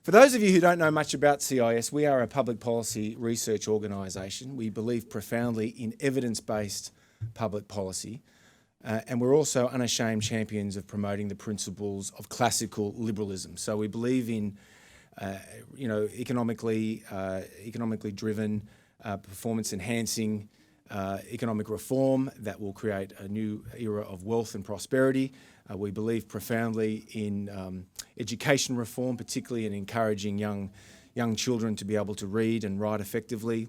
For those of you who don't know much about CIS, we are a public policy research organisation. We believe profoundly in evidence-based public policy, and we're also unashamed champions of promoting the principles of classical liberalism. So we believe in, economically driven, performance-enhancing economic reform that will create a new era of wealth and prosperity. We believe profoundly in education reform, particularly in encouraging young children to be able to read and write effectively.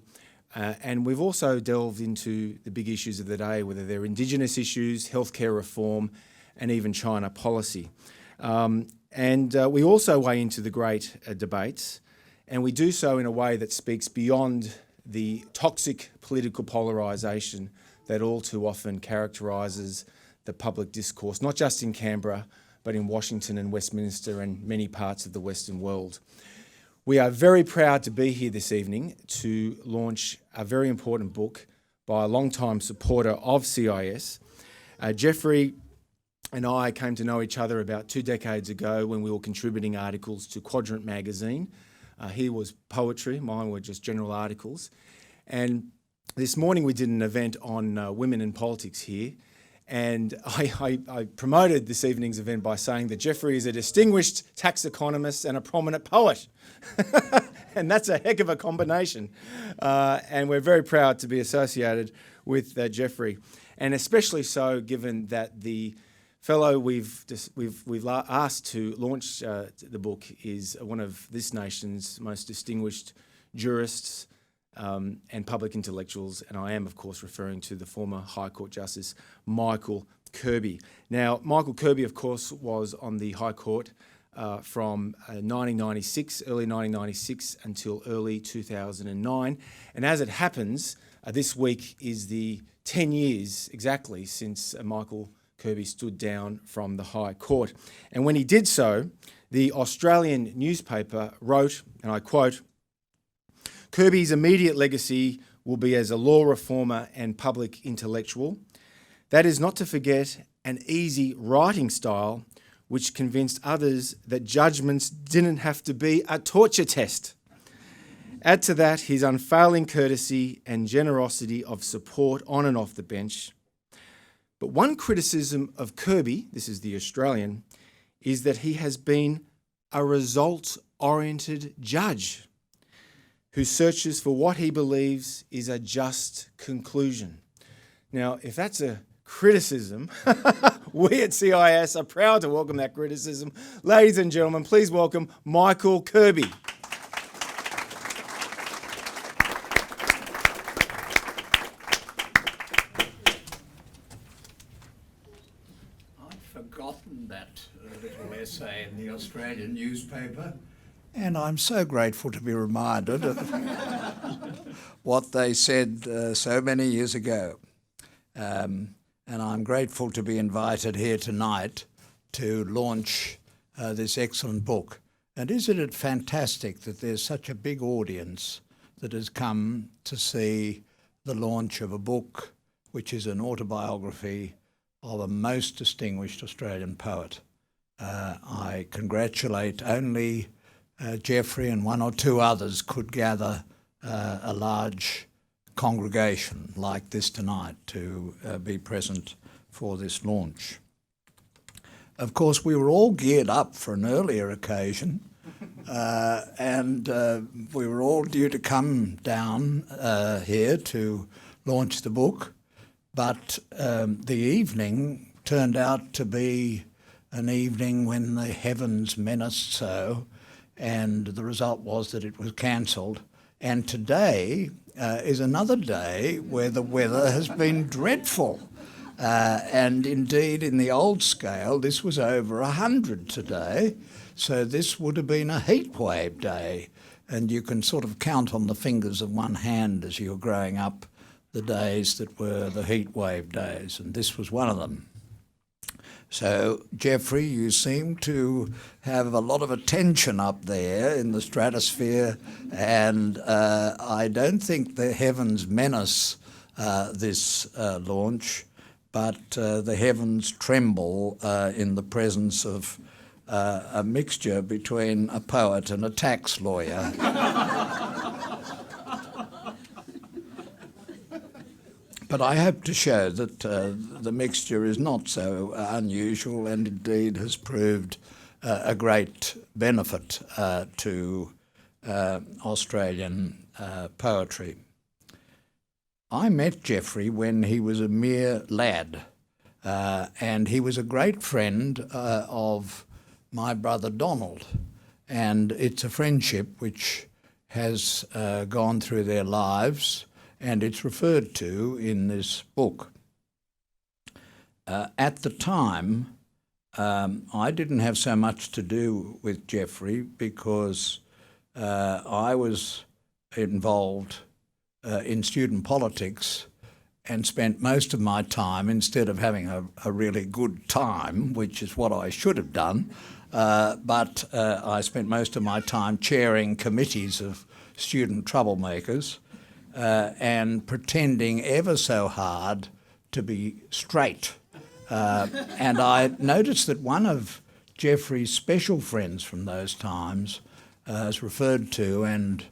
And we've also delved into the big issues of the day, whether they're Indigenous issues, healthcare reform, and even China policy. And we also weigh into the great debates, and we do so in a way that speaks beyond the toxic political polarisation that all too often characterises the public discourse, not just in Canberra, but in Washington and Westminster and many parts of the Western world. We are very proud to be here this evening to launch a very important book by a long-time supporter of CIS. Geoffrey and I came to know each other about 2 decades ago when we were contributing articles to Quadrant magazine. He was poetry, mine were just general articles. And this morning we did an event on women in politics here. And I promoted this evening's event by saying that Geoffrey is a distinguished tax economist and a prominent poet. And that's a heck of a combination. And we're very proud to be associated with Geoffrey. And especially so given that the fellow we've asked to launch the book is one of this nation's most distinguished jurists and public intellectuals, and I am, of course, referring to the former High Court Justice Michael Kirby. Now, Michael Kirby, of course, was on the High Court from 1996, early 1996 until early 2009, and as it happens, this week is the 10 years exactly since Michael Kirby stood down from the High Court. And when he did so, the Australian newspaper wrote, and I quote, "Kirby's immediate legacy will be as a law reformer and public intellectual. That is not to forget an easy writing style which convinced others that judgments didn't have to be a torture test. Add to that his unfailing courtesy and generosity of support on and off the bench. But one criticism of Kirby, this is the Australian, is that he has been a results-oriented judge who searches for what he believes is a just conclusion." Now, if that's a criticism, we at CIS are proud to welcome that criticism. Ladies and gentlemen, please welcome Michael Kirby. That little essay in the Australian newspaper, and I'm so grateful to be reminded of what they said so many years ago. And I'm grateful to be invited here tonight to launch this excellent book. And isn't it fantastic that there's such a big audience that has come to see the launch of a book which is an autobiography of a most distinguished Australian poet. I congratulate only Geoffrey and one or two others could gather a large congregation like this tonight to be present for this launch. Of course, we were all geared up for an earlier occasion, and we were all due to come down here to launch the book. But the evening turned out to be an evening when the heavens menaced so, and the result was that it was cancelled. And today is another day where the weather has been dreadful. And indeed, in the old scale, this was over 100 today. So this would have been a heatwave day. And you can sort of count on the fingers of one hand as you're growing up the days that were the heatwave days, and this was one of them. So, Geoffrey, you seem to have a lot of attention up there in the stratosphere, and I don't think the heavens menace this launch, but the heavens tremble in the presence of a mixture between a poet and a tax lawyer. But I hope to show that the mixture is not so unusual and indeed has proved a great benefit to Australian poetry. I met Geoffrey when he was a mere lad, and he was a great friend of my brother Donald, and it's a friendship which has gone through their lives, and it's referred to in this book. At the time, I didn't have so much to do with Geoffrey because I was involved in student politics and spent most of my time, instead of having a really good time, which is what I should have done, but I spent most of my time chairing committees of student troublemakers and pretending ever so hard to be straight. And I noticed that one of Geoffrey's special friends from those times is referred to, and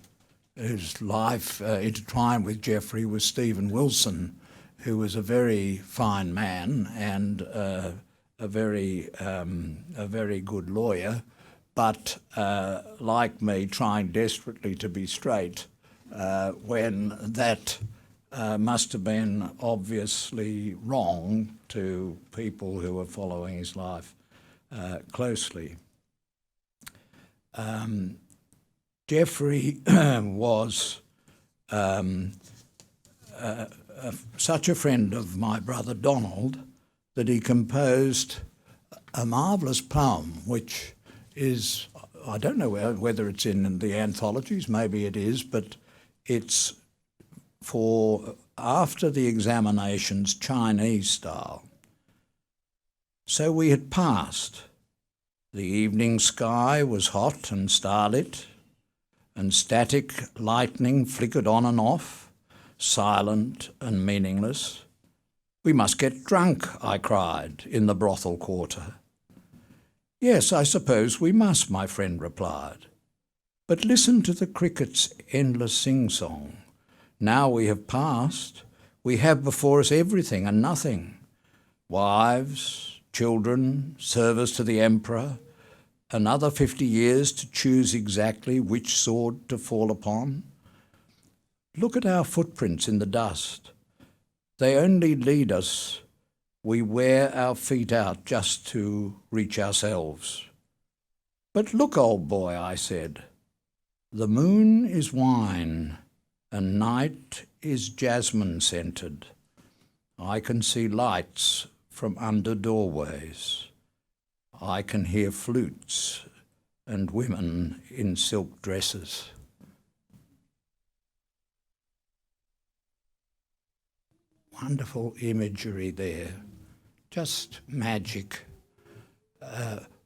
whose life intertwined with Geoffrey, was Stephen Wilson, who was a very fine man and a very good lawyer, but like me, trying desperately to be straight when that must have been obviously wrong to people who were following his life closely. Geoffrey was such a friend of my brother Donald that he composed a marvellous poem, which is, I don't know whether it's in the anthologies, maybe it is, but it's for after the examinations, Chinese style. So we had passed. The evening sky was hot and starlit, and static lightning flickered on and off, silent and meaningless. "We must get drunk," I cried, in the brothel quarter. "Yes, I suppose we must," my friend replied. "But listen to the cricket's endless sing-song. Now we have passed, we have before us everything and nothing. Wives, children, service to the emperor, another 50 years to choose exactly which sword to fall upon. Look at our footprints in the dust. They only lead us. We wear our feet out just to reach ourselves." "But look, old boy," I said, "the moon is wine, and night is jasmine-scented. I can see lights from under doorways. I can hear flutes and women in silk dresses." Wonderful imagery there, just magic.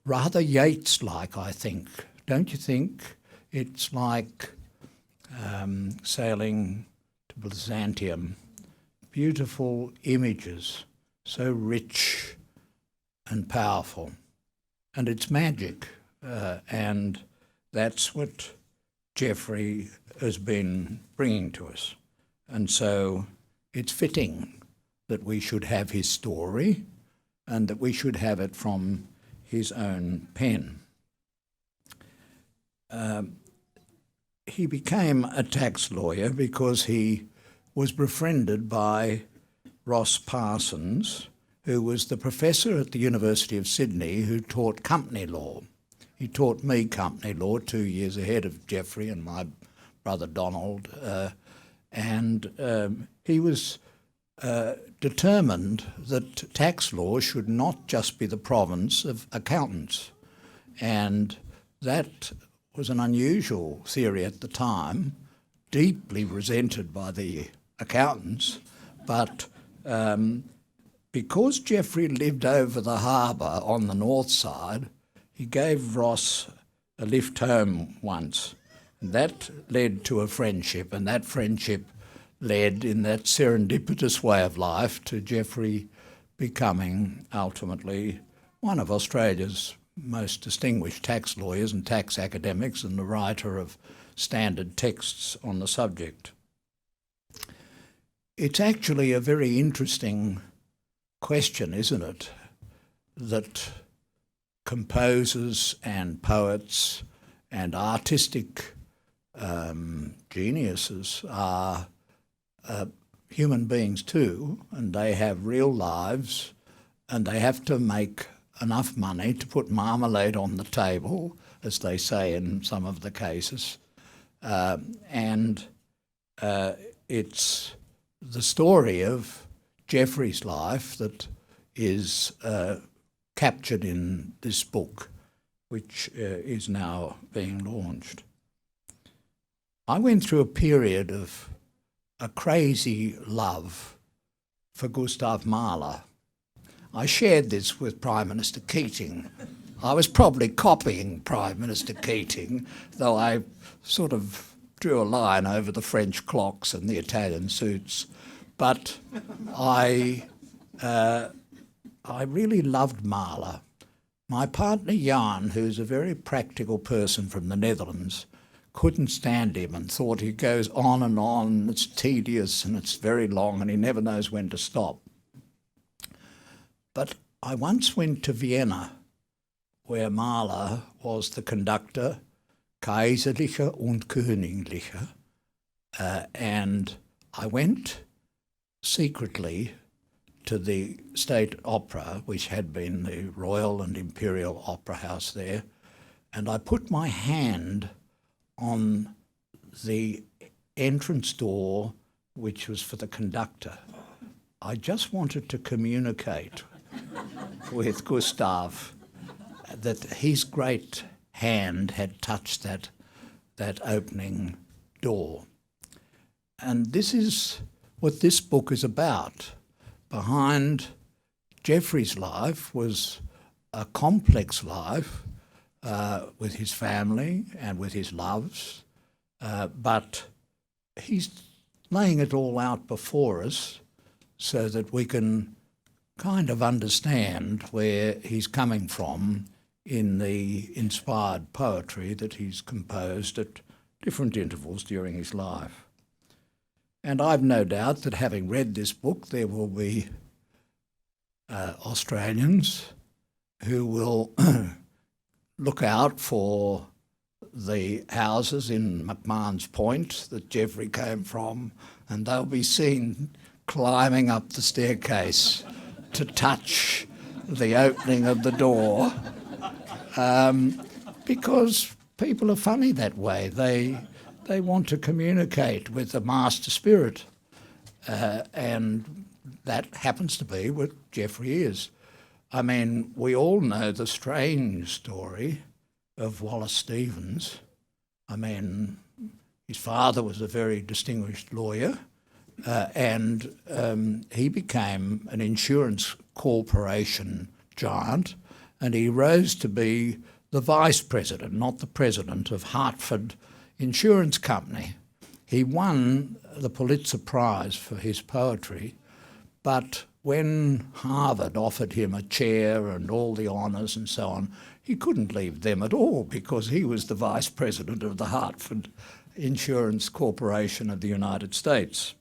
Rather Yeats-like, I think. Don't you think? It's like sailing to Byzantium. Beautiful images, so rich and powerful. And it's magic, and that's what Geoffrey has been bringing to us. And so it's fitting that we should have his story and that we should have it from his own pen. He became a tax lawyer because he was befriended by Ross Parsons, who was the professor at the University of Sydney who taught company law. He taught me company law 2 years ahead of Geoffrey and my brother Donald, and he was determined that tax law should not just be the province of accountants, and that was an unusual theory at the time, deeply resented by the accountants, but because Geoffrey lived over the harbour on the north side, he gave Ross a lift home once. And that led to a friendship, and that friendship led, in that serendipitous way of life, to Geoffrey becoming ultimately one of Australia's most distinguished tax lawyers and tax academics and the writer of standard texts on the subject. It's actually a very interesting question, isn't it, that composers and poets and artistic geniuses are human beings too, and they have real lives, and they have to make enough money to put marmalade on the table, as they say in some of the cases. It's the story of Geoffrey's life that is captured in this book, which is now being launched. I went through a period of a crazy love for Gustav Mahler. I shared this with Prime Minister Keating. I was probably copying Prime Minister Keating, though I sort of drew a line over the French clocks and the Italian suits. But I really loved Mahler. My partner Jan, who's a very practical person from the Netherlands, couldn't stand him and thought he goes on and on, it's tedious and it's very long and he never knows when to stop. But I once went to Vienna, where Mahler was the conductor, Kaiserliche und Königliche, and I went secretly to the State Opera, which had been the Royal and Imperial Opera House there, and I put my hand on the entrance door, which was for the conductor. I just wanted to communicate with Gustav that his great hand had touched that opening door. And this is what this book is about. Behind Geoffrey's life was a complex life with his family and with his loves, but he's laying it all out before us so that we can kind of understand where he's coming from in the inspired poetry that he's composed at different intervals during his life. And I've no doubt that having read this book, there will be Australians who will look out for the houses in McMahons Point that Geoffrey came from, and they'll be seen climbing up the staircase to touch the opening of the door, because people are funny that way. They want to communicate with the master spirit, and that happens to be what Geoffrey is. I mean, we all know the strange story of Wallace Stevens. I mean, his father was a very distinguished lawyer, and he became an insurance corporation giant, and he rose to be the vice president, not the president, of Hartford Insurance Company. He won the Pulitzer Prize for his poetry, but when Harvard offered him a chair and all the honours and so on, he couldn't leave them at all because he was the vice president of the Hartford Insurance Corporation of the United States.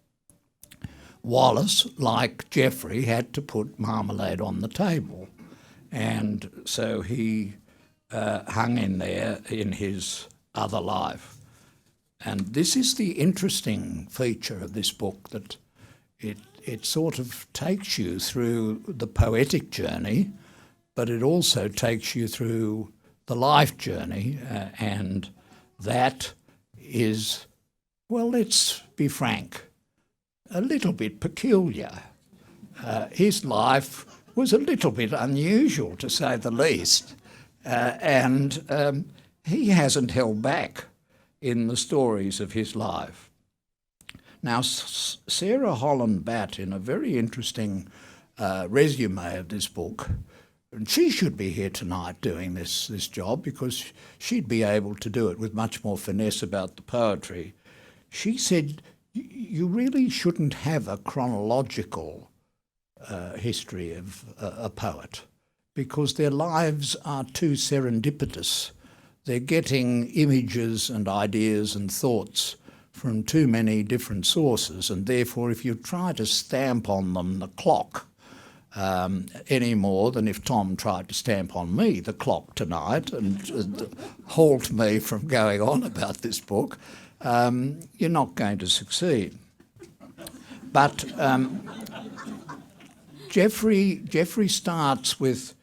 Wallace, like Geoffrey, had to put marmalade on the table, and so he hung in there in his other life. And this is the interesting feature of this book, that it sort of takes you through the poetic journey, but it also takes you through the life journey, and that is, well, let's be frank, a little bit peculiar. His life was a little bit unusual, to say the least, and he hasn't held back in the stories of his life. Now, Sarah Holland Batt, in a very interesting resume of this book, and she should be here tonight doing this job because she'd be able to do it with much more finesse about the poetry. She said, you really shouldn't have a chronological history of a poet, because their lives are too serendipitous. They're getting images and ideas and thoughts from too many different sources, and therefore if you try to stamp on them the clock any more than if Tom tried to stamp on me the clock tonight and halt me from going on about this book, you're not going to succeed. But Geoffrey starts with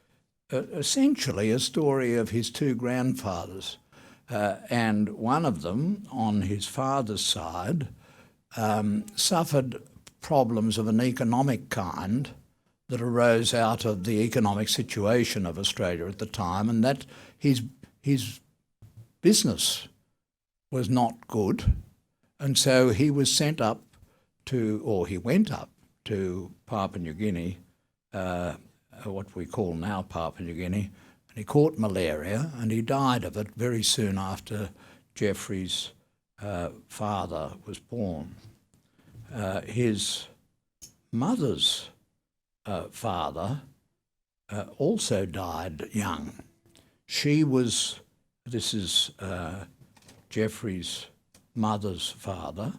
essentially a story of his two grandfathers, and one of them, on his father's side, suffered problems of an economic kind that arose out of the economic situation of Australia at the time, and that his business was not good, and so he was sent up to, or he went up to Papua New Guinea, what we call now Papua New Guinea, and he caught malaria and he died of it very soon after Geoffrey's father was born. His mother's father also died young. This is Geoffrey's mother's father.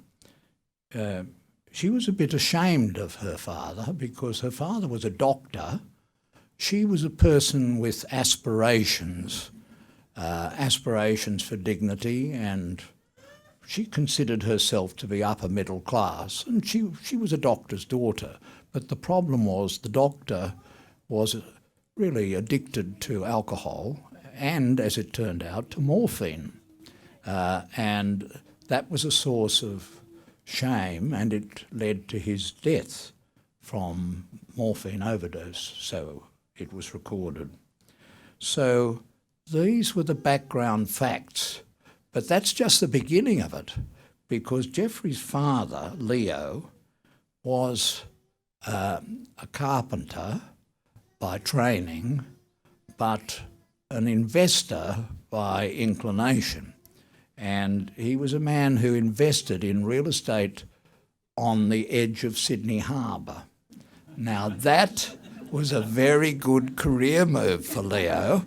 She was a bit ashamed of her father because her father was a doctor. She was a person with aspirations for dignity, and she considered herself to be upper middle class, and she was a doctor's daughter. But the problem was the doctor was really addicted to alcohol and, as it turned out, to morphine. And that was a source of shame, and it led to his death from morphine overdose, so it was recorded. So these were the background facts, but that's just the beginning of it, because Geoffrey's father, Leo, was a carpenter by training, but an investor by inclination. And he was a man who invested in real estate on the edge of Sydney Harbour. Now that was a very good career move for Leo,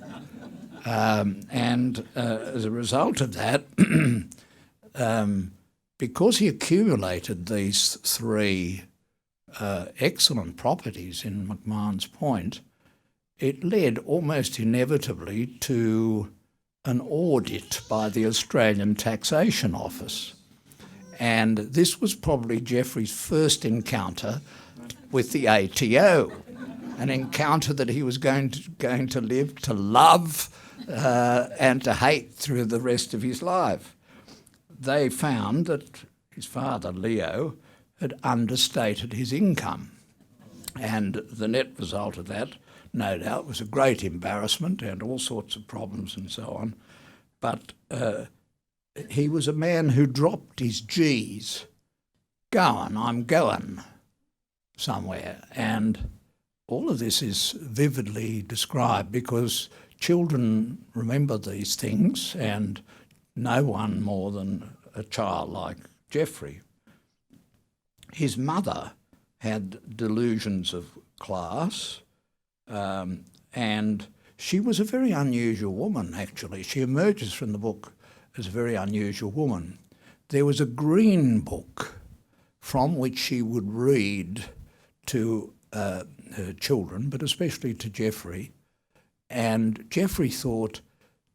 and as a result of that, because he accumulated these three excellent properties in McMahons Point, it led almost inevitably to an audit by the Australian Taxation Office. And this was probably Geoffrey's first encounter with the ATO, an encounter that he was going to live to love and to hate through the rest of his life. They found that his father, Leo, had understated his income. And the net result of that, no doubt, was a great embarrassment and all sorts of problems and so on. But he was a man who dropped his G's. Going, I'm going somewhere. And all of this is vividly described because children remember these things, and no one more than a child like Geoffrey. His mother had delusions of class, and she was a very unusual woman, actually. She emerges from the book as a very unusual woman. There was a green book from which she would read to her children, but especially to Geoffrey. And Geoffrey thought,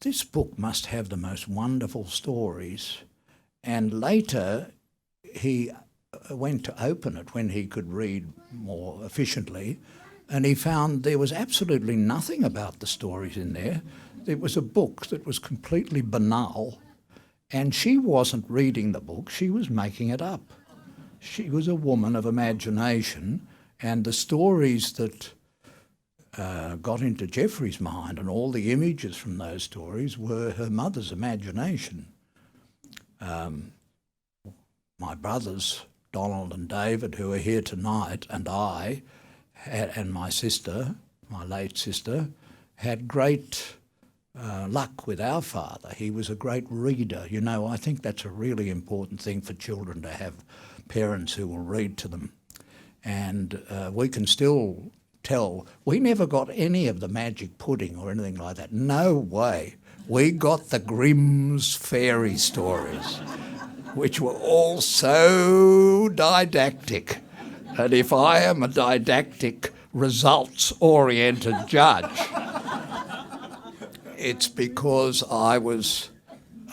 this book must have the most wonderful stories. And later he went to open it when he could read more efficiently, and he found there was absolutely nothing about the stories in there. It was a book that was completely banal, and she wasn't reading the book, she was making it up. She was a woman of imagination, and the stories that got into Geoffrey's mind and all the images from those stories were her mother's imagination. My brothers, Donald and David, who are here tonight, and I, and my sister, my late sister, had great luck with our father. He was a great reader. You know, I think that's a really important thing for children, to have parents who will read to them. And we can still tell. We never got any of the magic pudding or anything like that. No way. We got the Grimm's fairy stories, which were all so didactic. And if I am a didactic, results-oriented judge, it's because I was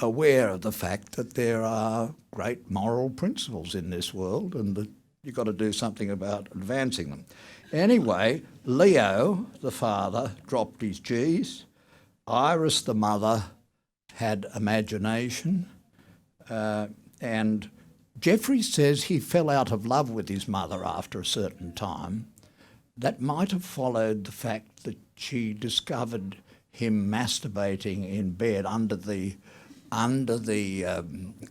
aware of the fact that there are great moral principles in this world and that you've got to do something about advancing them. Anyway, Leo, the father, dropped his G's. Iris, the mother, had imagination. And Geoffrey says he fell out of love with his mother after a certain time. That might have followed the fact that she discovered him masturbating in bed under the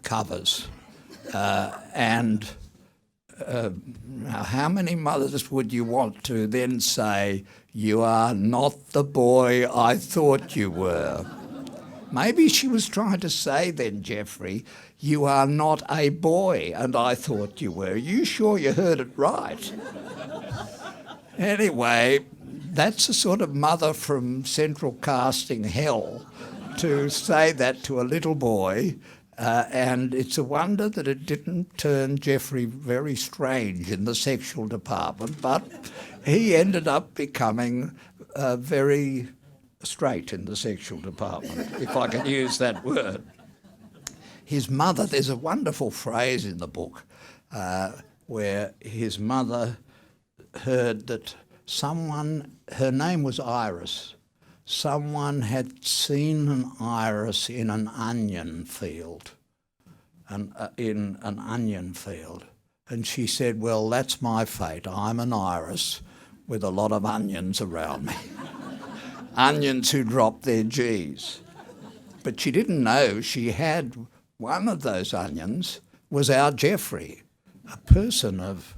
covers. How many mothers would you want to then say, "You are not the boy I thought you were"? Maybe she was trying to say then, Geoffrey, "You are not a boy and I thought you were." Are you sure you heard it right? Anyway, that's a sort of mother from central casting hell to say that to a little boy. And it's a wonder that it didn't turn Geoffrey very strange in the sexual department, but he ended up becoming very straight in the sexual department, if I can use that word. His mother, there's a wonderful phrase in the book where his mother heard that someone, her name was Iris, someone had seen an iris in an onion field, and she said, "Well, that's my fate. I'm an iris with a lot of onions around me." Onions who dropped their G's. But she didn't know she had one of those onions was our Geoffrey, a person of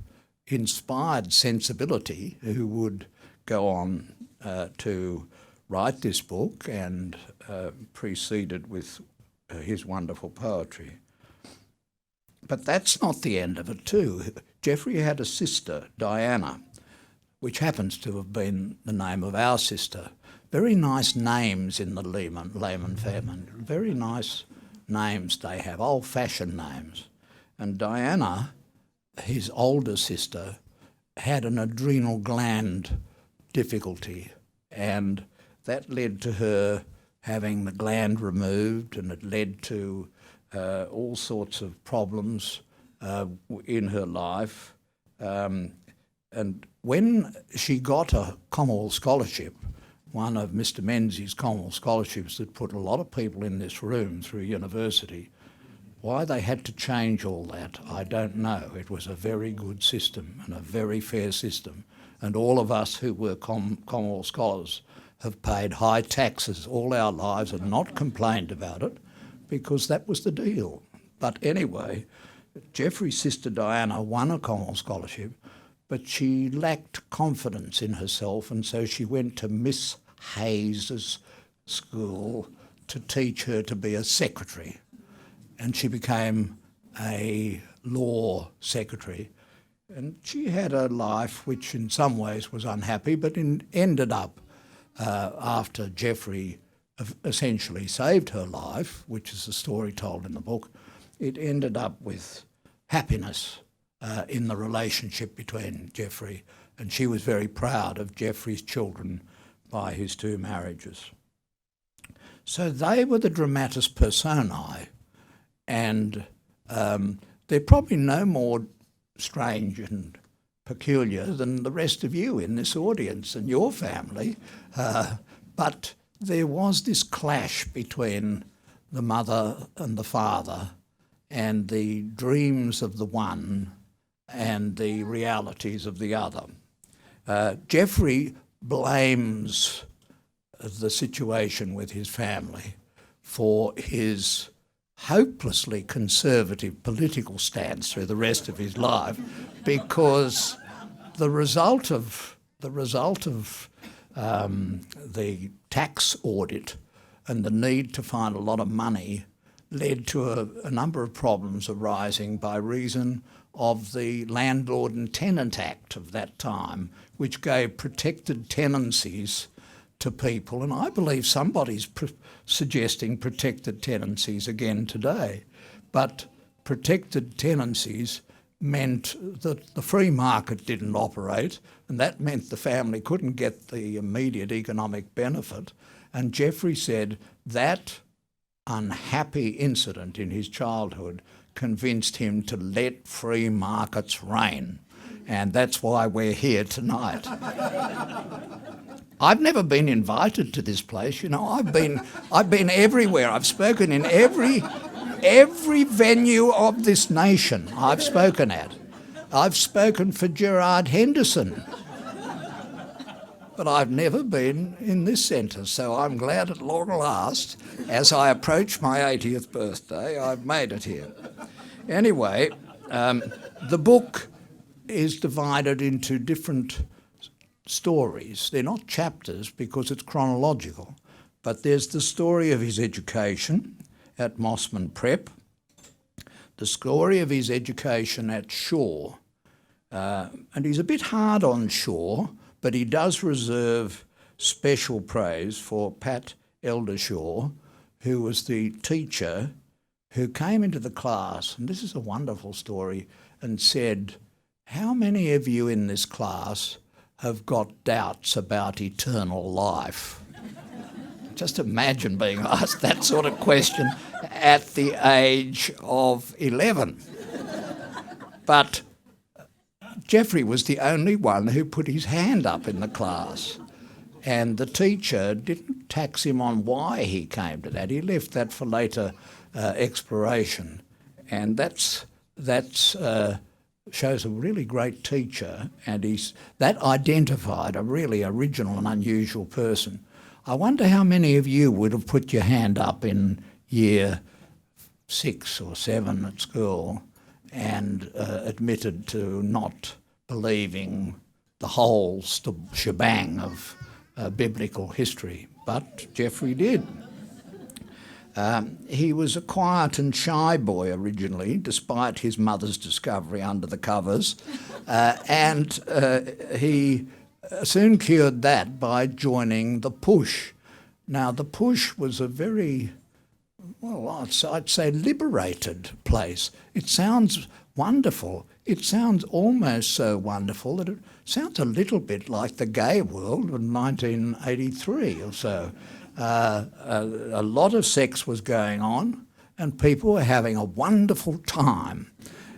inspired sensibility who would go on to write this book and preceded with his wonderful poetry. But that's not the end of it too. Geoffrey had a sister, Diana, which happens to have been the name of our sister. Very nice names in the Lehmann family. Very nice names they have, old-fashioned names. And Diana, his older sister, had an adrenal gland difficulty, and that led to her having the gland removed, and it led to all sorts of problems in her life. And when she got a Commonwealth Scholarship, one of Mr. Menzies' Commonwealth Scholarships that put a lot of people in this room through university, why they had to change all that, I don't know. It was a very good system and a very fair system. And all of us who were Commonwealth Scholars have paid high taxes all our lives and not complained about it because that was the deal. But anyway, Geoffrey's sister Diana won a Commonwealth Scholarship, but she lacked confidence in herself, and so she went to Miss Hayes's school to teach her to be a secretary. And she became a law secretary. And she had a life which in some ways was unhappy, but ended up, after Geoffrey essentially saved her life, which is the story told in the book, it ended up with happiness in the relationship between Geoffrey, and she was very proud of Geoffrey's children by his two marriages. So they were the dramatis personae, and they're probably no more strange and peculiar than the rest of you in this audience and your family, but there was this clash between the mother and the father and the dreams of the one and the realities of the other. Geoffrey blames the situation with his family for his hopelessly conservative political stance through the rest of his life, because the result of the tax audit and the need to find a lot of money led to a number of problems arising by reason of the Landlord and Tenant Act of that time, which gave protected tenancies to people. And I believe somebody's suggesting protected tenancies again today. But protected tenancies meant that the free market didn't operate, and that meant the family couldn't get the immediate economic benefit. And Geoffrey said that unhappy incident in his childhood convinced him to let free markets reign. And that's why we're here tonight. I've never been invited to this place. You know, I've been everywhere. I've spoken in every venue of this nation I've spoken at. I've spoken for Gerard Henderson. But I've never been in this centre, so I'm glad at long last, as I approach my 80th birthday, I've made it here. Anyway, the book is divided into different stories. They're not chapters because it's chronological, but there's the story of his education at Mossman Prep, the story of his education at Shaw, and he's a bit hard on Shaw, but he does reserve special praise for Pat Eldershaw, who was the teacher who came into the class, and this is a wonderful story, and said, "How many of you in this class have got doubts about eternal life?" Just imagine being asked that sort of question at the age of 11. But Geoffrey was the only one who put his hand up in the class, and the teacher didn't tax him on why he came to that. He left that for later exploration, and that shows a really great teacher, and that identified a really original and unusual person. I wonder how many of you would have put your hand up in year 6 or 7 at school and admitted to not believing the whole shebang of biblical history. But Geoffrey did. He was a quiet and shy boy originally, despite his mother's discovery under the covers, and he soon cured that by joining the Push. Now, the Push was a very, well, I'd say liberated place. It sounds wonderful. It sounds almost so wonderful that it sounds a little bit like the gay world in 1983 or so. A lot of sex was going on and people were having a wonderful time.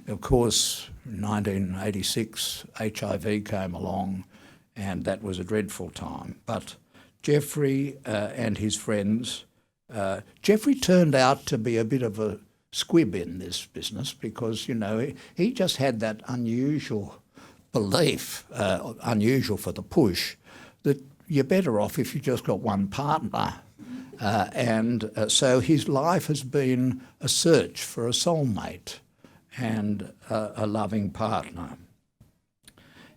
Of course, in 1986, HIV came along and that was a dreadful time. But Geoffrey and his friends, Geoffrey turned out to be a bit of a squib in this business because, you know, he just had that unusual belief, unusual for the Push, that you're better off if you just got one partner. So his life has been a search for a soulmate and a loving partner.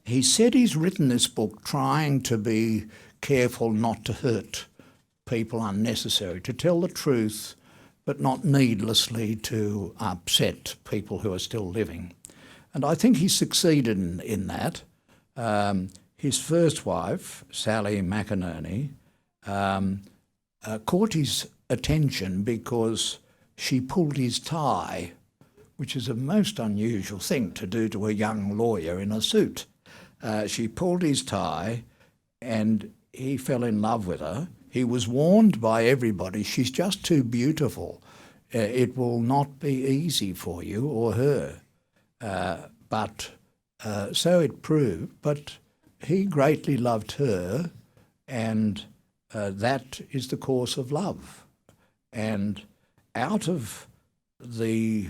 He said he's written this book trying to be careful not to hurt people unnecessarily, to tell the truth but not needlessly to upset people who are still living. And I think he succeeded in that. His first wife, Sally McInerney, caught his attention because she pulled his tie, which is a most unusual thing to do to a young lawyer in a suit. She pulled his tie and he fell in love with her. He was warned by everybody, she's just too beautiful. It will not be easy for you or her. So it proved, but he greatly loved her, and that is the course of love. And out of the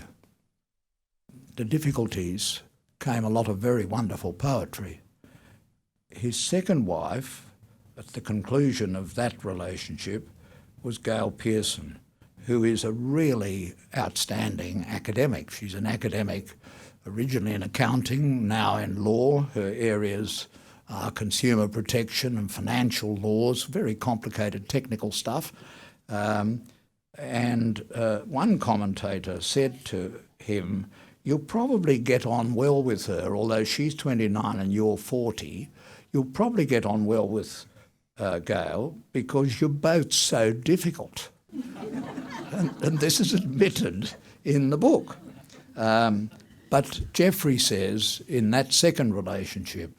difficulties came a lot of very wonderful poetry. His second wife, at the conclusion of that relationship, was Gail Pearson, who is a really outstanding academic. She's an academic originally in accounting, now in law. Her areas are consumer protection and financial laws, very complicated technical stuff. And one commentator said to him, "You'll probably get on well with her, although she's 29 and you're 40. You'll probably get on well with Gail because you're both so difficult." and this is admitted in the book. But Geoffrey says in that second relationship,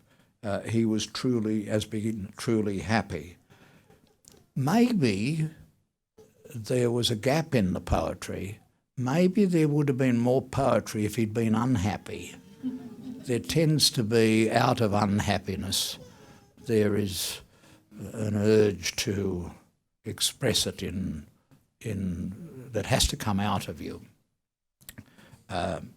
he was truly happy. Maybe there was a gap in the poetry. Maybe there would have been more poetry if he'd been unhappy. There tends to be, out of unhappiness, there is an urge to express it in that has to come out of you.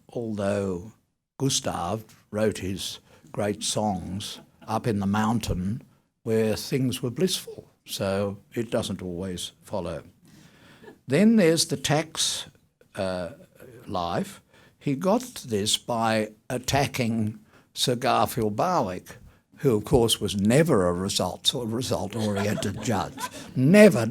Although Gustav wrote his great songs up in the mountain where things were blissful, so it doesn't always follow. Then there's the tax life. He got this by attacking Sir Garfield Barwick, who of course was never a result-oriented judge. Never.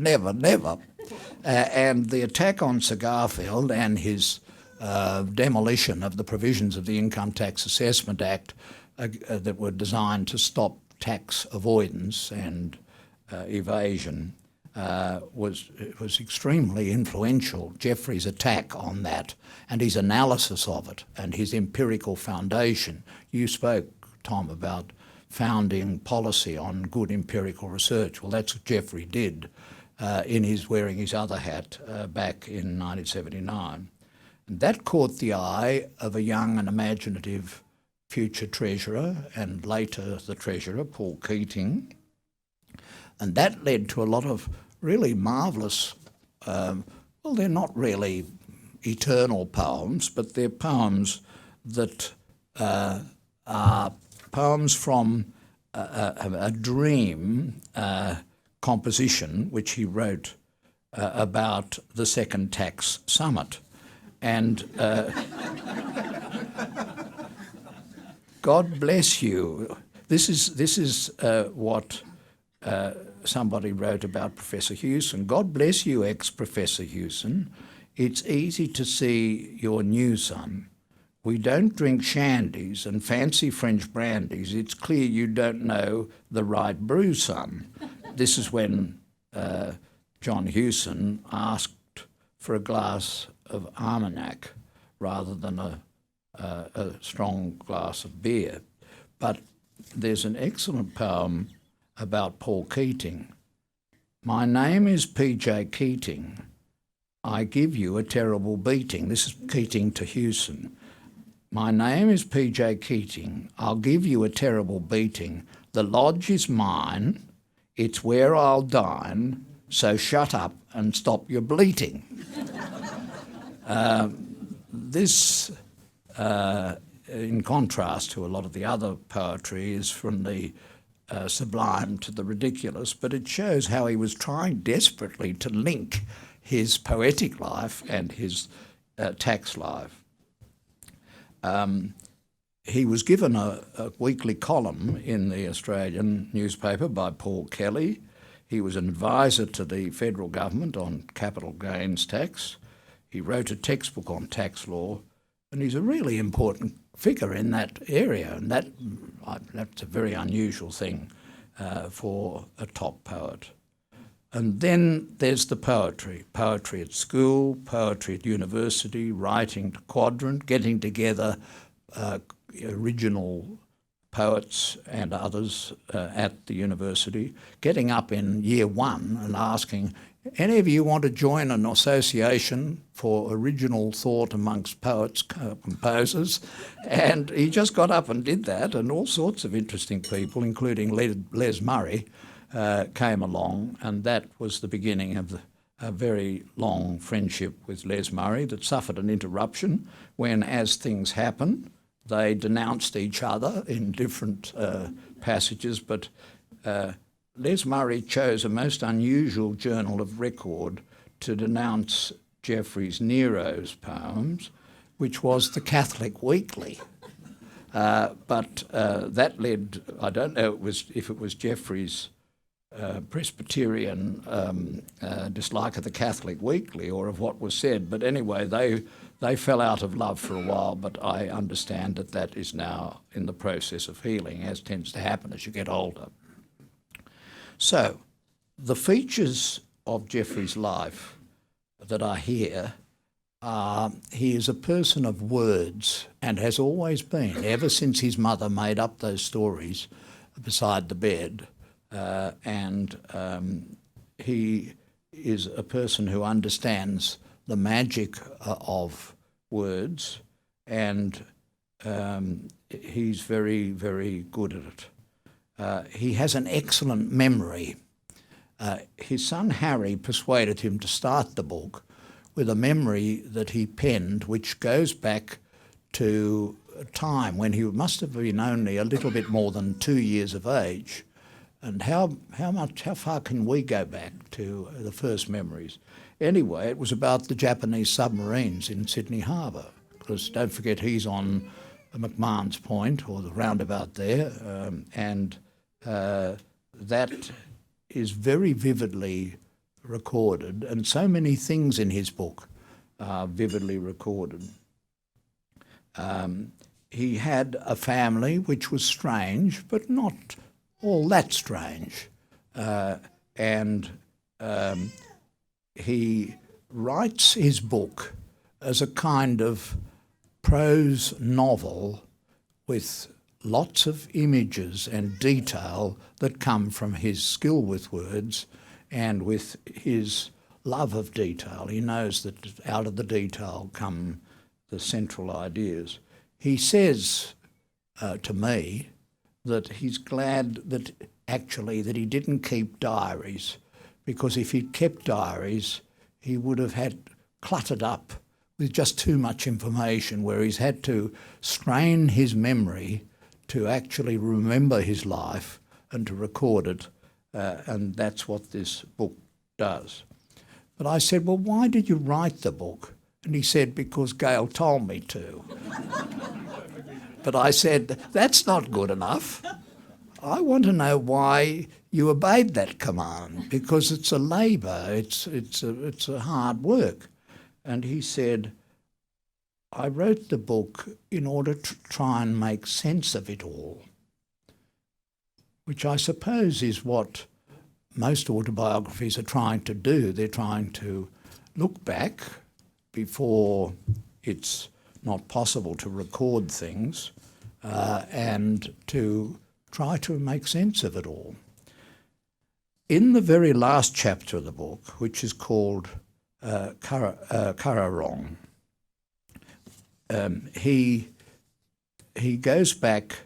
And the attack on Sir Garfield and his demolition of the provisions of the Income Tax Assessment Act that were designed to stop tax avoidance and evasion was extremely influential. Geoffrey's attack on that and his analysis of it and his empirical foundation. You spoke, Tom, about founding policy on good empirical research. Well, that's what Geoffrey did in his wearing his other hat back in 1979. And that caught the eye of a young and imaginative future treasurer and later the treasurer, Paul Keating. And that led to a lot of really marvellous, well, they're not really eternal poems, but they're poems that are poems from a dream composition which he wrote about the Second Tax Summit. And God bless you. This is what somebody wrote about Professor Hewson. God bless you, ex-Professor Hewson. It's easy to see your new son. We don't drink shandies and fancy French brandies. It's clear you don't know the right brew, son. This is when John Hewson asked for a glass of Armagnac rather than a strong glass of beer. But there's an excellent poem about Paul Keating. My name is P.J. Keating. I give you a terrible beating. This is Keating to Hewson. My name is P.J. Keating. I'll give you a terrible beating. The lodge is mine. It's where I'll dine. So shut up and stop your bleating. This, in contrast to a lot of the other poetry, is from the sublime to the ridiculous, but it shows how he was trying desperately to link his poetic life and his tax life. He was given a weekly column in the Australian newspaper by Paul Kelly. He was an advisor to the federal government on capital gains tax. He wrote a textbook on tax law, and he's a really important figure in that area, and that's a very unusual thing for a top poet. And then there's the poetry at school, poetry at university, writing to Quadrant, getting together original poets and others at the university, getting up in year one and asking, any of you want to join an association for original thought amongst poets, composers? And he just got up and did that, and all sorts of interesting people, including Les Murray, came along, and that was the beginning of a very long friendship with Les Murray that suffered an interruption when, as things happen, they denounced each other in different passages, but Les Murray chose a most unusual journal of record to denounce Geoffrey's Nero's poems, which was the Catholic Weekly. But that led, I don't know if it was Geoffrey's Presbyterian dislike of the Catholic Weekly or of what was said. But anyway, they fell out of love for a while, but I understand that that is now in the process of healing, as tends to happen as you get older. So, the features of Geoffrey's life that are here are he is a person of words and has always been, ever since his mother made up those stories beside the bed. He is a person who understands the magic of words, and he's very, very good at it. He has an excellent memory. His son Harry persuaded him to start the book with a memory that he penned, which goes back to a time when he must have been only a little bit more than 2 years of age. And how far can we go back to the first memories? Anyway, it was about the Japanese submarines in Sydney Harbour, because don't forget he's on the McMahons Point, or the roundabout there, and that is very vividly recorded, and so many things in his book are vividly recorded. He had a family which was strange, but not all that strange. He writes his book as a kind of prose novel with lots of images and detail that come from his skill with words and with his love of detail. He knows that out of the detail come the central ideas. He says to me that he's glad that he didn't keep diaries, because if he'd kept diaries, he would have had cluttered up with just too much information, where he's had to strain his memory to actually remember his life and to record it, and that's what this book does. But I said, well, why did you write the book? And he said, because Gail told me to. But I said, that's not good enough. I want to know why you obeyed that command, because it's a labour, it's a hard work. And he said, I wrote the book in order to try and make sense of it all, which I suppose is what most autobiographies are trying to do. They're trying to look back before it's not possible to record things, and to try to make sense of it all. In the very last chapter of the book, which is called Kararong, he goes back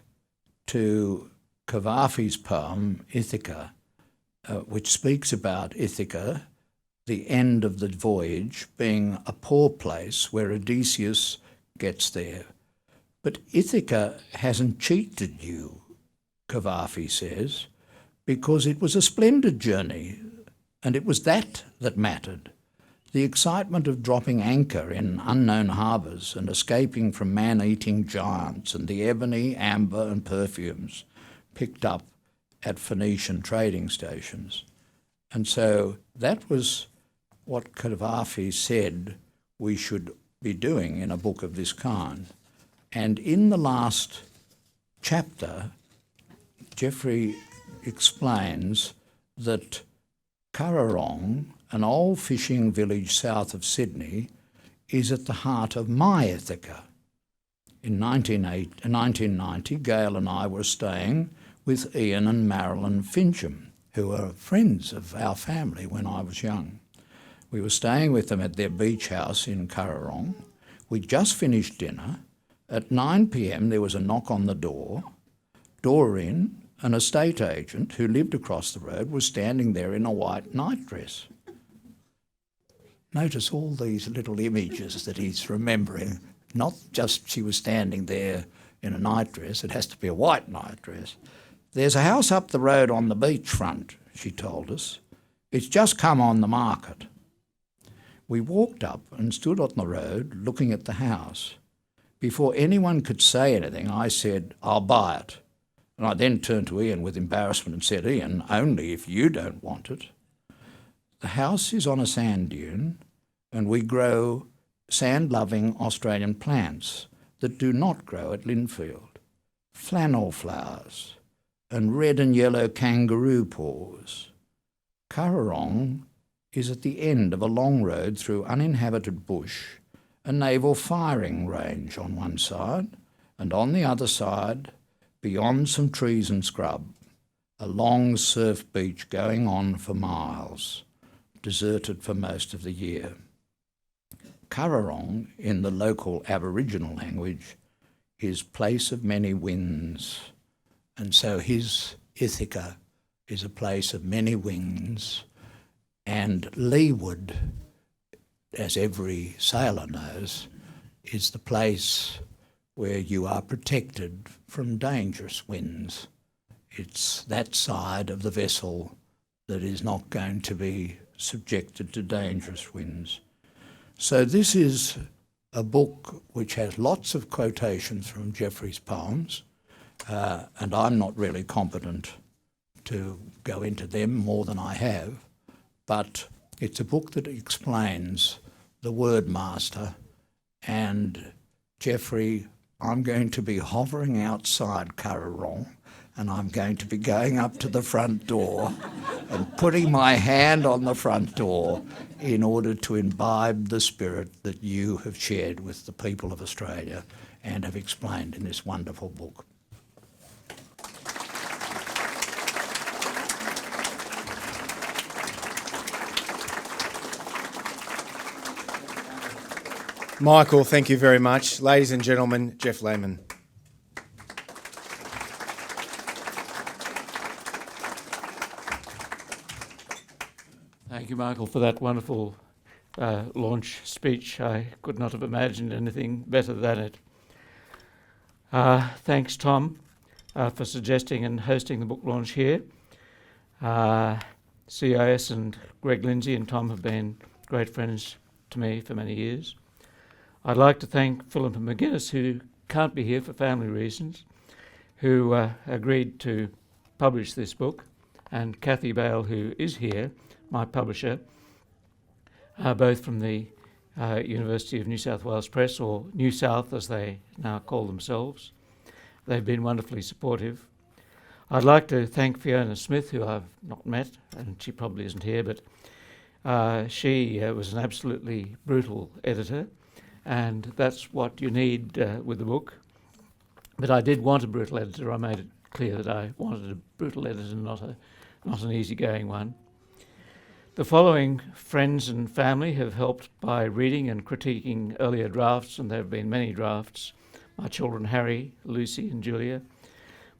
to Cavafy's poem, Ithaca, which speaks about Ithaca, the end of the voyage, being a poor place where Odysseus gets there. But Ithaca hasn't cheated you, Cavafy says, because it was a splendid journey, and it was that mattered. The excitement of dropping anchor in unknown harbours and escaping from man-eating giants, and the ebony, amber and perfumes picked up at Phoenician trading stations. And so that was what Cavafy said we should be doing in a book of this kind. And in the last chapter, Geoffrey explains that Kararong, an old fishing village south of Sydney, is at the heart of my Ithaca. In 1990, Gail and I were staying with Ian and Marilyn Fincham, who were friends of our family when I was young. We were staying with them at their beach house in Kararong. We'd just finished dinner. At 9 p.m. there was a knock on the door. Door in, an estate agent who lived across the road was standing there in a white nightdress. Notice all these little images that he's remembering. Not just she was standing there in a nightdress, it has to be a white nightdress. There's a house up the road on the beachfront, she told us. It's just come on the market. We walked up and stood on the road looking at the house. Before anyone could say anything, I said, I'll buy it. And I then turned to Ian with embarrassment and said, Ian, only if you don't want it. The house is on a sand dune, and we grow sand-loving Australian plants that do not grow at Linfield. Flannel flowers and red and yellow kangaroo paws. Currarong is at the end of a long road through uninhabited bush, a naval firing range on one side, and on the other side, beyond some trees and scrub, a long surf beach going on for miles, deserted for most of the year. Currarong, in the local Aboriginal language, is place of many winds, and so his Ithaca is a place of many winds, and Leeward, as every sailor knows, is the place where you are protected from dangerous winds. It's that side of the vessel that is not going to be subjected to dangerous winds. So this is a book which has lots of quotations from Geoffrey's poems, and I'm not really competent to go into them more than I have, but it's a book that explains the word master. And Geoffrey, I'm going to be hovering outside Currarong, and I'm going to be going up to the front door and putting my hand on the front door in order to imbibe the spirit that you have shared with the people of Australia and have explained in this wonderful book. Michael, thank you very much. Ladies and gentlemen, Geoff Lehmann. Thank you, Michael, for that wonderful launch speech. I could not have imagined anything better than it. Thanks, Tom, for suggesting and hosting the book launch here. CIS and Greg Lindsay and Tom have been great friends to me for many years. I'd like to thank Philip and McGuinness, who can't be here for family reasons, who agreed to publish this book, and Kathy Bale, who is here, my publisher, both from the University of New South Wales Press, or NewSouth as they now call themselves. They've been wonderfully supportive. I'd like to thank Fiona Smith, who I've not met, and she probably isn't here, but she was an absolutely brutal editor, and that's what you need with the book. But I did want a brutal editor. I made it clear that I wanted a brutal editor, not an easygoing one. The following friends and family have helped by reading and critiquing earlier drafts, and there have been many drafts. My children Harry, Lucy and Julia,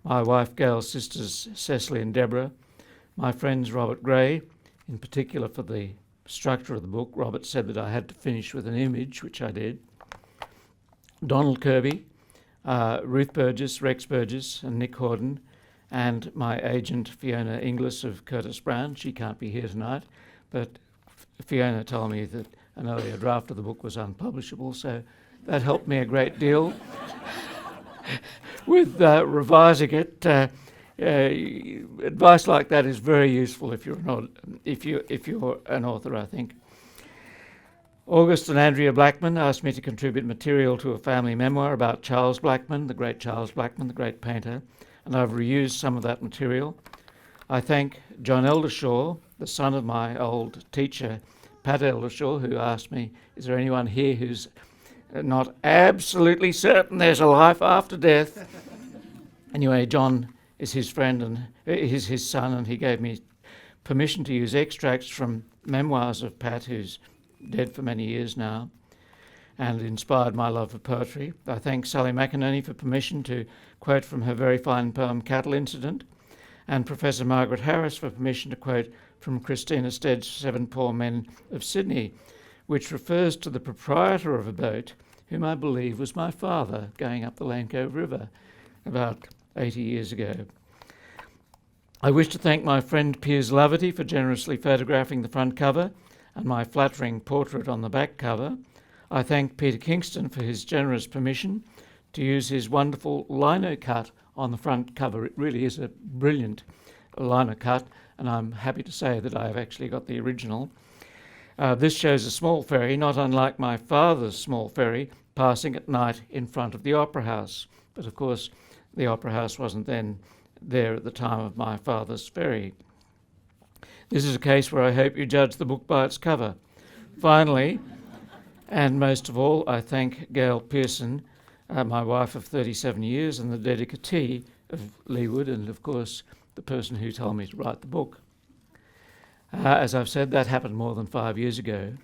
my wife Gail's sisters Cecily and Deborah, my friends Robert Gray, in particular for the structure of the book. Robert said that I had to finish with an image, which I did. Donald Kirby, Ruth Burgess, Rex Burgess and Nick Horden, and my agent Fiona Inglis of Curtis Brown. She can't be here tonight, but Fiona told me that an earlier draft of the book was unpublishable, so that helped me a great deal with revising it. Advice like that is very useful if you're an author, I think. August and Andrea Blackman asked me to contribute material to a family memoir about Charles Blackman, the great painter, and I've reused some of that material. I thank John Eldershaw, the son of my old teacher, Pat Eldershaw, who asked me, is there anyone here who's not absolutely certain there's a life after death? Anyway, John is his friend and is his son, and he gave me permission to use extracts from memoirs of Pat, who's dead for many years now, and inspired my love for poetry. I thank Sally McInerney for permission to quote from her very fine poem Cattle Incident, and Professor Margaret Harris for permission to quote from Christina Stead's Seven Poor Men of Sydney, which refers to the proprietor of a boat, whom I believe was my father, going up the Lane Cove River about 80 years ago. I wish to thank my friend Piers Loverty for generously photographing the front cover and my flattering portrait on the back cover. I thank Peter Kingston for his generous permission to use his wonderful lino cut on the front cover. It really is a brilliant liner cut, and I'm happy to say that I have actually got the original. This shows a small ferry, not unlike my father's small ferry, passing at night in front of the Opera House. But of course, the Opera House wasn't then there at the time of my father's ferry. This is a case where I hope you judge the book by its cover. Finally, and most of all, I thank Gail Pearson, my wife of 37 years and the dedicatee of Leeward, and of course the person who told me to write the book. As I've said, that happened more than 5 years ago.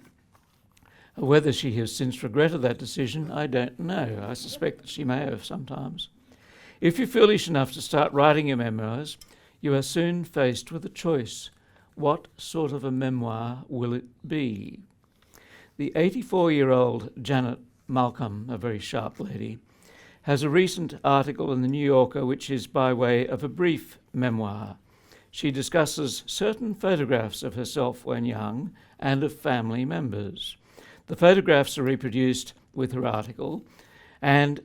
Whether she has since regretted that decision, I don't know. I suspect that she may have sometimes. If you're foolish enough to start writing your memoirs, you are soon faced with a choice. What sort of a memoir will it be? The 84-year-old Janet Malcolm, a very sharp lady, has a recent article in the New Yorker which is by way of a brief memoir. She discusses certain photographs of herself when young and of family members. The photographs are reproduced with her article, and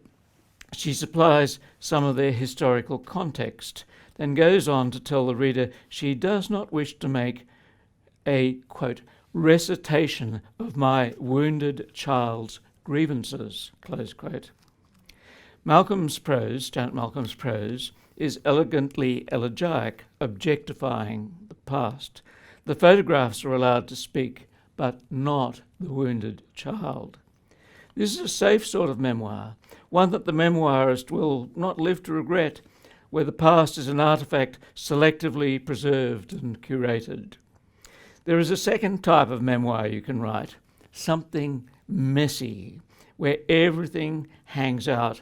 she supplies some of their historical context, then goes on to tell the reader she does not wish to make a, quote, recitation of my wounded child's grievances, close quote. Janet Malcolm's prose, is elegantly elegiac, objectifying the past. The photographs are allowed to speak, but not the wounded child. This is a safe sort of memoir, one that the memoirist will not live to regret, where the past is an artefact selectively preserved and curated. There is a second type of memoir you can write, something messy, where everything hangs out.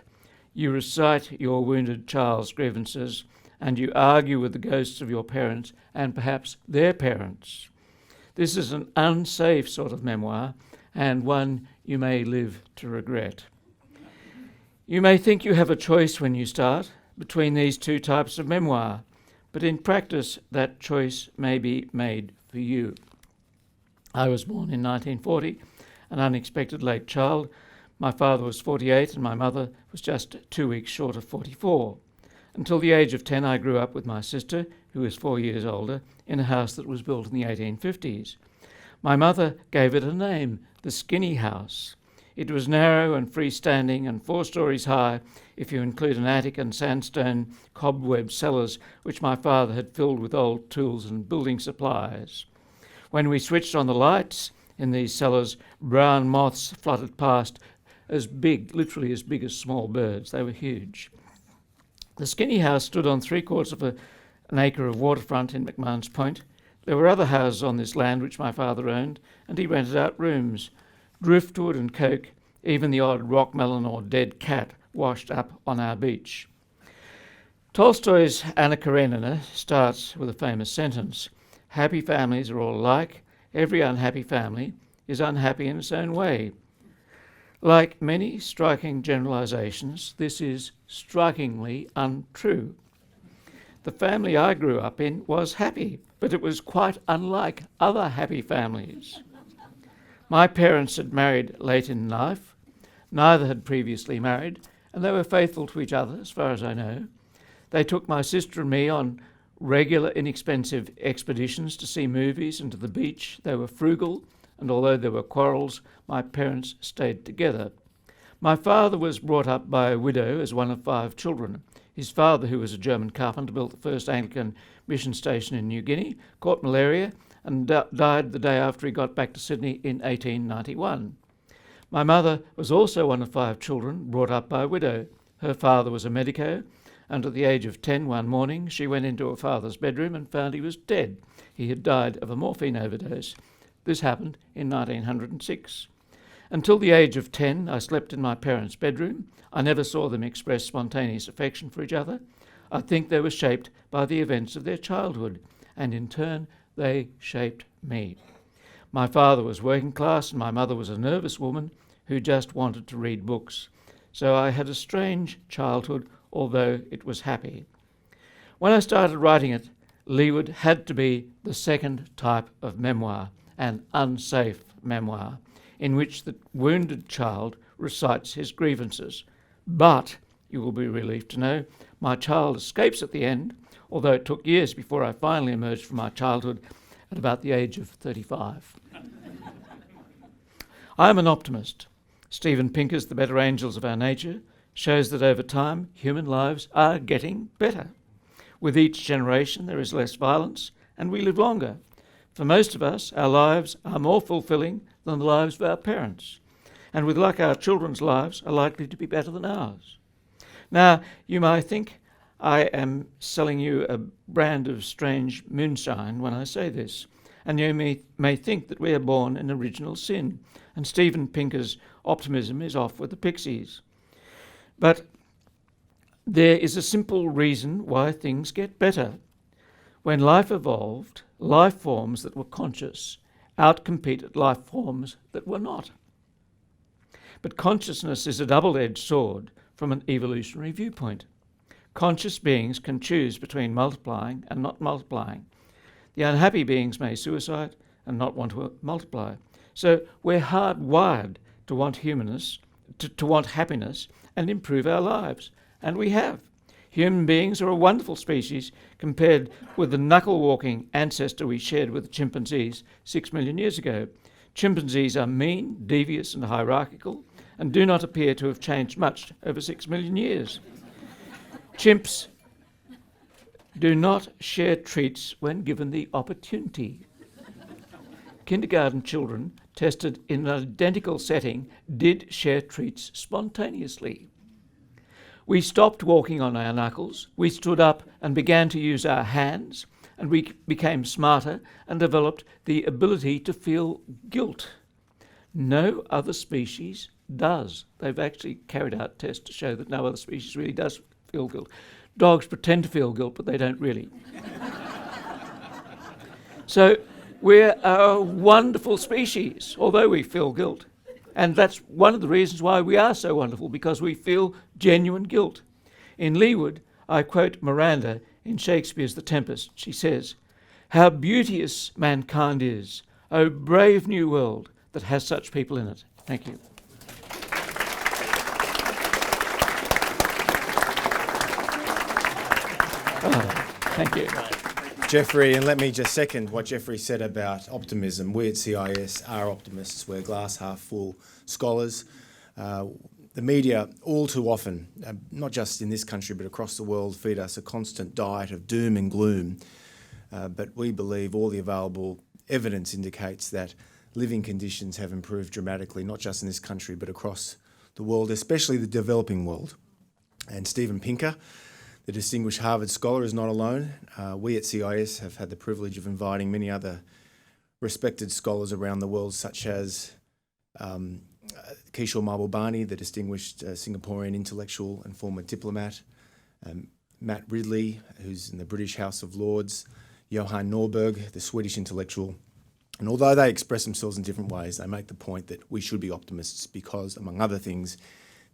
You recite your wounded child's grievances, and you argue with the ghosts of your parents and perhaps their parents. This is an unsafe sort of memoir, and one you may live to regret. You may think you have a choice when you start between these two types of memoir, but in practice that choice may be made for you. I was born in 1940, an unexpected late child. My father was 48 and my mother was just 2 weeks short of 44. Until the age of 10, I grew up with my sister, who was 4 years older, in a house that was built in the 1850s. My mother gave it a name, the Skinny House. It was narrow and freestanding and 4 stories high, if you include an attic and sandstone cobweb cellars, which my father had filled with old tools and building supplies. When we switched on the lights in these cellars, brown moths fluttered past, as big, literally as big as small birds. They were huge. The Skinny House stood on 3/4 of an acre of waterfront in McMahons Point. There were other houses on this land which my father owned, and he rented out rooms. Driftwood and coke, even the odd rock melon or dead cat washed up on our beach. Tolstoy's Anna Karenina starts with a famous sentence: happy families are all alike. Every unhappy family is unhappy in its own way. Like many striking generalizations, this is strikingly untrue. The family I grew up in was happy, but it was quite unlike other happy families. My parents had married late in life. Neither had previously married, and they were faithful to each other, as far as I know. They took my sister and me on regular, inexpensive expeditions to see movies and to the beach. They were frugal, and although there were quarrels, my parents stayed together. My father was brought up by a widow as one of 5 children. His father, who was a German carpenter, built the first Anglican mission station in New Guinea, caught malaria, and died the day after he got back to Sydney in 1891. My mother was also one of 5 children, brought up by a widow. Her father was a medico, and at the age of 10 one morning she went into her father's bedroom and found he was dead. He had died of a morphine overdose. This happened in 1906. Until the age of 10, I slept in my parents' bedroom. I never saw them express spontaneous affection for each other. I think they were shaped by the events of their childhood, and in turn they shaped me. My father was working class and my mother was a nervous woman who just wanted to read books. So I had a strange childhood, although it was happy. When I started writing it, Leeward had to be the second type of memoir, an unsafe memoir, in which the wounded child recites his grievances. But you will be relieved to know, my child escapes at the end, although it took years before I finally emerged from my childhood at about the age of 35. I am an optimist. Steven Pinker's The Better Angels of Our Nature shows that over time human lives are getting better. With each generation there is less violence and we live longer. For most of us, our lives are more fulfilling than the lives of our parents. And with luck, our children's lives are likely to be better than ours. Now, you might think I am selling you a brand of strange moonshine when I say this, and you may think that we are born in original sin, and Steven Pinker's optimism is off with the pixies. But there is a simple reason why things get better. When life evolved, life forms that were conscious outcompeted life forms that were not. But consciousness is a double-edged sword from an evolutionary viewpoint. Conscious beings can choose between multiplying and not multiplying. The unhappy beings may suicide and not want to multiply. So we're hardwired to want humanness, to want happiness and improve our lives. And we have. Human beings are a wonderful species compared with the knuckle-walking ancestor we shared with the chimpanzees 6 million years ago. Chimpanzees are mean, devious and hierarchical and do not appear to have changed much over 6 million years. Chimps do not share treats when given the opportunity. Kindergarten children tested in an identical setting did share treats spontaneously. We stopped walking on our knuckles, we stood up and began to use our hands, and we became smarter and developed the ability to feel guilt. No other species does. They've actually carried out tests to show that no other species really does feel guilt. Dogs pretend to feel guilt, but they don't really. So we're a wonderful species, although we feel guilt. And that's one of the reasons why we are so wonderful, because we feel genuine guilt. In Leeward, I quote Miranda in Shakespeare's The Tempest. She says, "How beauteous mankind is, O brave new world that has such people in it." Thank you. Thank you. Geoffrey, and let me just second what Geoffrey said about optimism. We at CIS are optimists. We're glass half full scholars. The media all too often, not just in this country but across the world, feed us a constant diet of doom and gloom. But we believe all the available evidence indicates that living conditions have improved dramatically, not just in this country but across the world, especially the developing world. And Steven Pinker, the distinguished Harvard scholar, is not alone. We at CIS have had the privilege of inviting many other respected scholars around the world, such as Kishore Mahbubani, the distinguished Singaporean intellectual and former diplomat, Matt Ridley, who's in the British House of Lords, Johan Norberg, the Swedish intellectual. And although they express themselves in different ways, they make the point that we should be optimists because, among other things,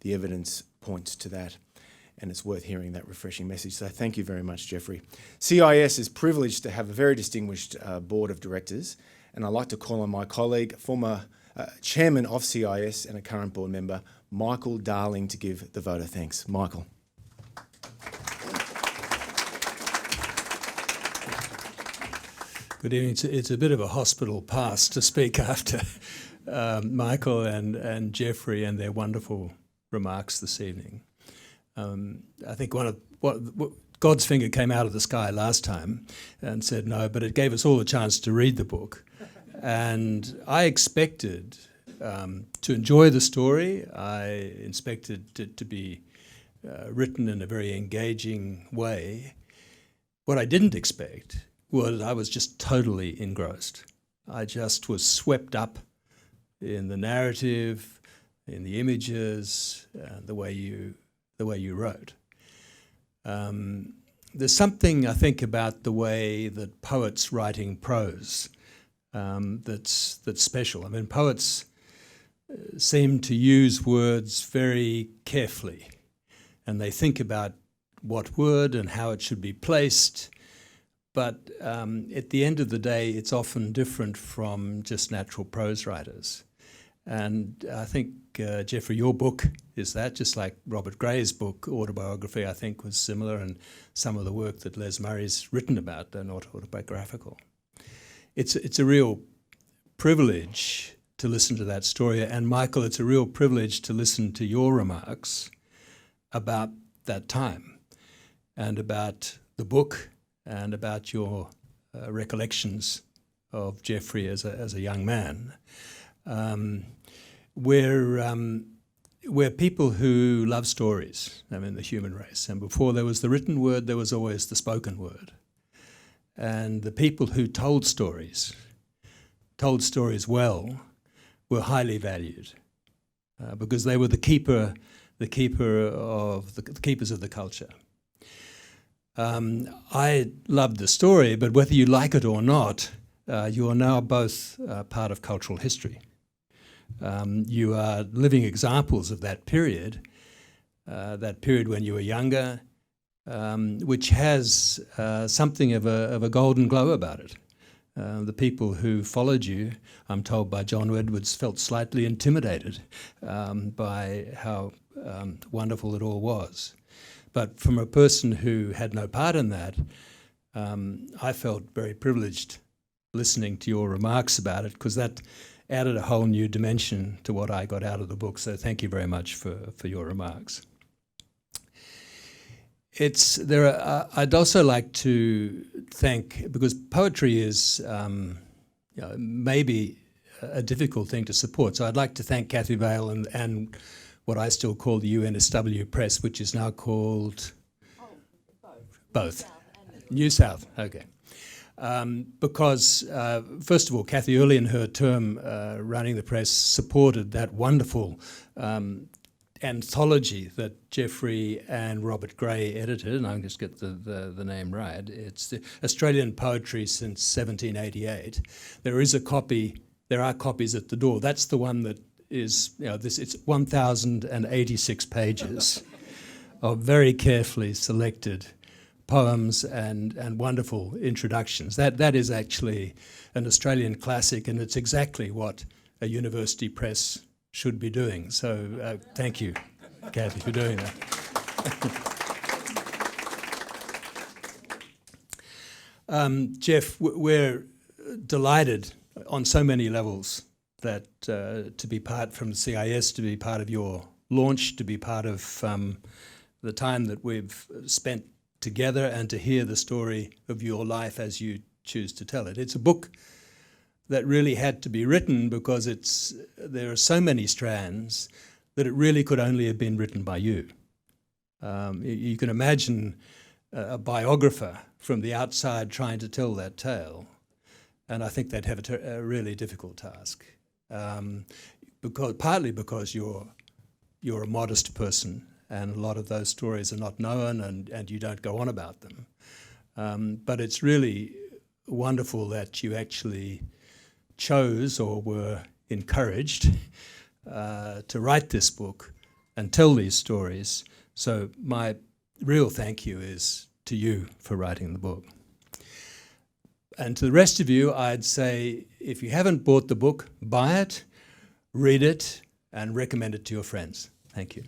the evidence points to that. And it's worth hearing that refreshing message. So thank you very much, Geoffrey. CIS is privileged to have a very distinguished board of directors, and I'd like to call on my colleague, former chairman of CIS and a current board member, Michael Darling, to give the vote of thanks. Michael. Good evening. It's a bit of a hospital pass to speak after Michael and Geoffrey and their wonderful remarks this evening. I think what God's finger came out of the sky last time and said no, but it gave us all a chance to read the book. And I expected to enjoy the story. I expected it to be written in a very engaging way. What I didn't expect was I was just totally engrossed. I just was swept up in the narrative, in the images, the way you wrote. There's something, I think, about the way that poets writing prose that's special. I mean, poets seem to use words very carefully, and they think about what word and how it should be placed. But at the end of the day, it's often different from just natural prose writers. And I think Geoffrey, your book is that, just like Robert Gray's book, Autobiography, I think, was similar, and some of the work that Les Murray's written about, they're not autobiographical. It's a real privilege to listen to that story, and Michael, it's a real privilege to listen to your remarks about that time and about the book and about your recollections of Geoffrey as a young man. We're people who love stories, I mean, the human race. And before there was the written word, there was always the spoken word. And the people who told stories well, were highly valued because they were the keepers of the culture. I loved the story, but whether you like it or not, you are now both part of cultural history. You are living examples of that period when you were younger, which has something of a golden glow about it. The people who followed you, I'm told by John Edwards, felt slightly intimidated by how wonderful it all was. But from a person who had no part in that, I felt very privileged listening to your remarks about it, because that added a whole new dimension to what I got out of the book. So thank you very much for your remarks. I'd also like to thank, because poetry is maybe a difficult thing to support, so I'd like to thank Kathy Vale and what I still call the UNSW Press, which is now called both. NewSouth, okay. Because, first of all, Kathy, early in her term running the press, supported that wonderful anthology that Geoffrey and Robert Gray edited, and I'll just get the name right. It's the Australian Poetry since 1788. There are copies at the door. That's the one that is, it's 1,086 pages of very carefully selected poems and wonderful introductions. That is actually an Australian classic, and it's exactly what a university press should be doing. So thank you, Kathy, for doing that. Geoff, we're delighted on so many levels that to be part from the CIS, to be part of your launch, to be part of the time that we've spent together, and to hear the story of your life as you choose to tell it. It's a book that really had to be written because there are so many strands that it really could only have been written by you. You can imagine a biographer from the outside trying to tell that tale, and I think they'd have a really difficult task. Partly because you're a modest person, and a lot of those stories are not known, and you don't go on about them. But it's really wonderful that you actually chose or were encouraged to write this book and tell these stories. So my real thank you is to you for writing the book. And to the rest of you, I'd say, if you haven't bought the book, buy it, read it, and recommend it to your friends. Thank you.